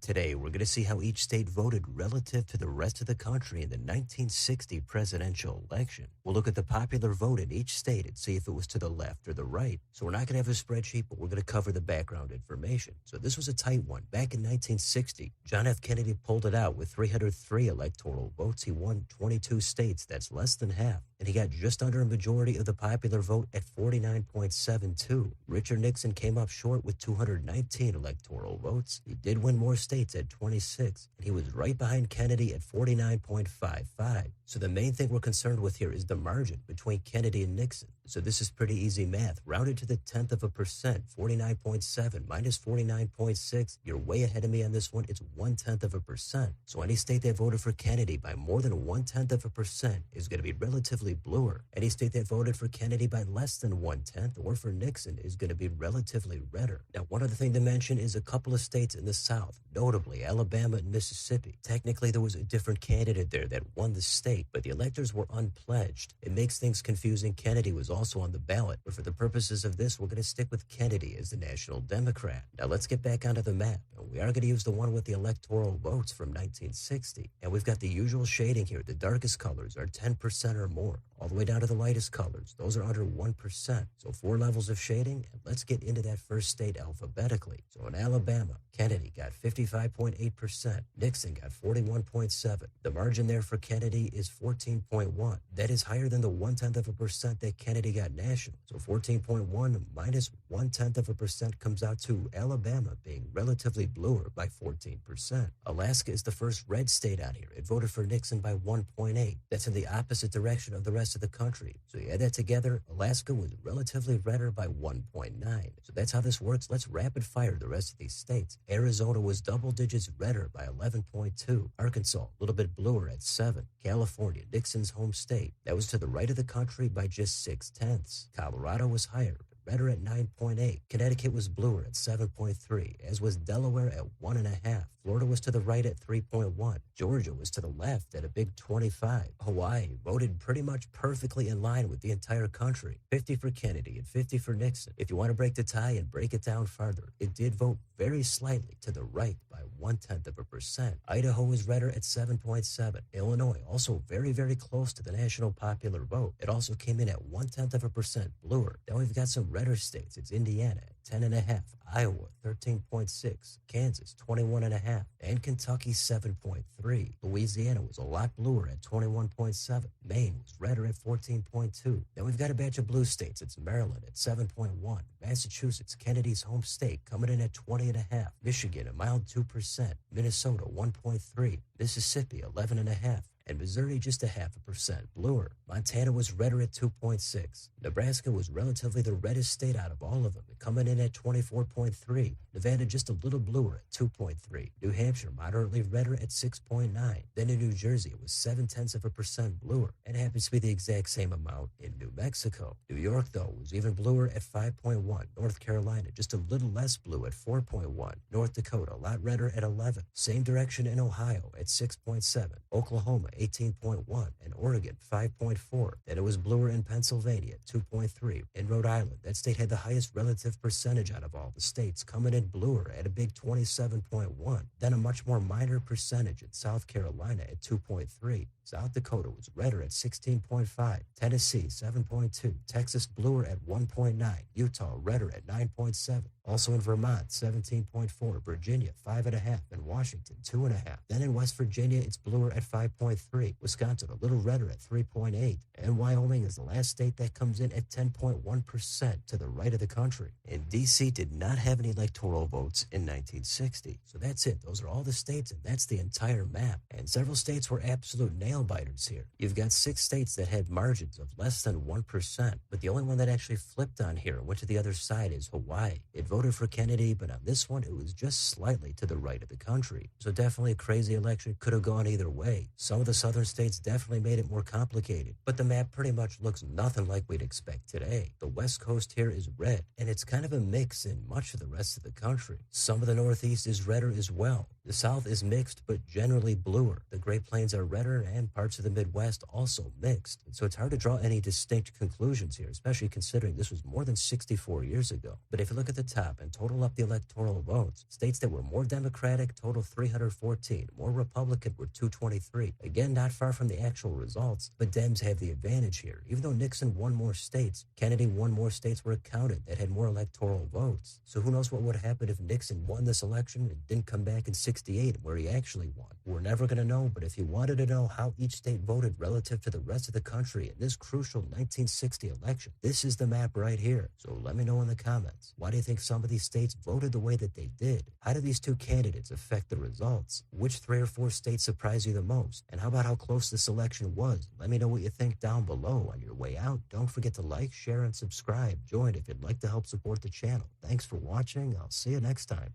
Today, we're going to see how each state voted relative to the rest of the country in the 1960 presidential election. We'll look at the popular vote in each state and see if it was to the left or the right. So we're not going to have a spreadsheet, but we're going to cover the background information. So this was a tight one. Back in 1960, John F. Kennedy pulled it out with 303 electoral votes. He won 22 states. That's less than half. And he got just under a majority of the popular vote at 49.72. Richard Nixon came up short with 219 electoral votes. He did win more states at 26, and he was right behind Kennedy at 49.55. So the main thing we're concerned with here is the margin between Kennedy and Nixon. So this is pretty easy math. Rounded to the 10th of a percent, 49.7 minus 49.6. You're way ahead of me on this one. It's 1/10 of a percent. So any state that voted for Kennedy by more than 1/10 of a percent is going to be relatively bluer. Any state that voted for Kennedy by less than 1/10 or for Nixon is going to be relatively redder. Now, one other thing to mention is a couple of states in the South, notably Alabama and Mississippi. Technically, there was a different candidate there that won the state, but the electors were unpledged. It makes things confusing. Kennedy was also on the ballot, but for the purposes of this, we're going to stick with Kennedy as the national Democrat. Now, let's get back onto the map. We are going to use the one with the electoral votes from 1960, and we've got the usual shading here. The darkest colors are 10% or more, all the way down to the lightest colors. Those are under 1%. So 4 levels of shading, and let's get into that first state alphabetically. So in Alabama, Kennedy got 55.8%. Nixon got 41.7. The margin there for Kennedy is 14.1. That is higher than the 1/10 of a percent that Kennedy got national. So 14.1 minus 1/10 of a percent comes out to Alabama being relatively bluer by 14%. Alaska is the first red state out here. It voted for Nixon by 1.8. That's in the opposite direction of the rest of the country. So you add that together, Alaska was relatively redder by 1.9. So that's how this works. Let's rapid fire the rest of these states. Arizona was double digits redder by 11.2. Arkansas, a little bit bluer at 7. California, Nixon's home state, that was to the right of the country by just 6/10. Colorado was higher, redder at 9.8. Connecticut was bluer at 7.3, as was Delaware at 1.5. Florida was to the right at 3.1. Georgia was to the left at a big 25. Hawaii voted pretty much perfectly in line with the entire country. 50 for Kennedy and 50 for Nixon. If you want to break the tie and break it down further, it did vote very slightly to the right by 1/10 of a percent. Idaho was redder at 7.7. Illinois also very, very close to the national popular vote. It also came in at 1/10 of a percent bluer. Then we've got some redder states. It's Indiana at 10.5. Iowa 13.6. Kansas 21.5. And Kentucky 7.3. Louisiana was a lot bluer at 21.7. Maine was redder at 14.2. Then we've got a batch of blue states. It's Maryland at 7.1. Massachusetts, Kennedy's home state, coming in at 20.5. Michigan, a mild 2%. Minnesota 1.3. Mississippi 11.5. And Missouri just 0.5% bluer. Montana was redder at 2.6. Nebraska was relatively the reddest state out of all of them, coming in at 24.3. Nevada just a little bluer at 2.3. New Hampshire moderately redder at 6.9. Then in New Jersey, it was 0.7% bluer, and it happens to be the exact same amount in New Mexico. New York, though, was even bluer at 5.1. North Carolina just a little less blue at 4.1. North Dakota a lot redder at 11. Same direction in Ohio at 6.7. Oklahoma 18.1, and Oregon 5.4. Then it was bluer in Pennsylvania 2.3. In Rhode Island, that state had the highest relative percentage out of all the states, coming in bluer at a big 27.1. Then a much more minor percentage in South Carolina at 2.3. South Dakota was redder at 16.5. Tennessee 7.2. Texas bluer at 1.9. Utah redder at 9.7. Also in Vermont 17.4. Virginia 5.5. And Washington 2.5. Then in West Virginia, it's bluer at 5.3. Wisconsin a little redder at 3.8. And Wyoming is the last state that comes in at 10.1% to the right of the country. And D.C. did not have any electoral votes in 1960. So that's it. Those are all the states, and that's the entire map. And several states were absolute nail-biters here. You've got 6 states that had margins of less than 1%, but the only one that actually flipped on here and went to the other side is Hawaii. It voted for Kennedy, but on this one, it was just slightly to the right of the country. So definitely a crazy election. Could have gone either way. Some of the southern states definitely made it more complicated, but the map pretty much looks nothing like we'd expect today. The West Coast here is red, and it's kind of a mix in much of the rest of the country. Some of the Northeast is redder as well. The South is mixed, but generally bluer. The Great Plains are redder, and parts of the Midwest also mixed. So it's hard to draw any distinct conclusions here, especially considering this was more than 64 years ago. But if you look at the top, top and total up the electoral votes, states that were more Democratic total 314, more Republican were 223. Again, not far from the actual results, but Dems have the advantage here. Even though Nixon won more states, Kennedy won more states were counted that had more electoral votes. So who knows what would happen if Nixon won this election and didn't come back in 68 where he actually won. We're never going to know, but if you wanted to know how each state voted relative to the rest of the country in this crucial 1960 election, this is the map right here. So let me know in the comments. Why do you think some of these states voted the way that they did? How do these two candidates affect the results? Which 3 or 4 states surprise you the most? And how about how close this election was? Let me know what you think down below. On your way out, don't forget to like, share, and subscribe. Join if you'd like to help support the channel. Thanks for watching. I'll see you next time.